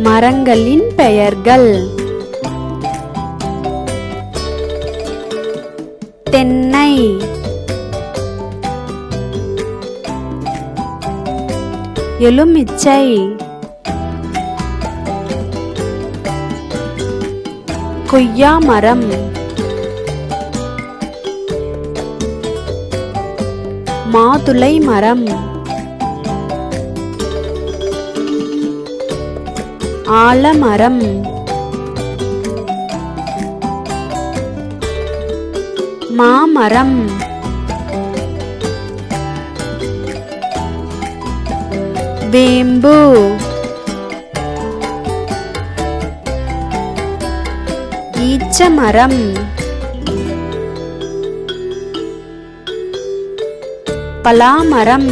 மரங்களின் பெயர்கள்: தென்னை, எலுமிச்சை, கொய்யா மரம், மாதுளை மரம், ஆலமரம், மாமரம், வேம்பு, ஈச்சமரம், பலாமரம்,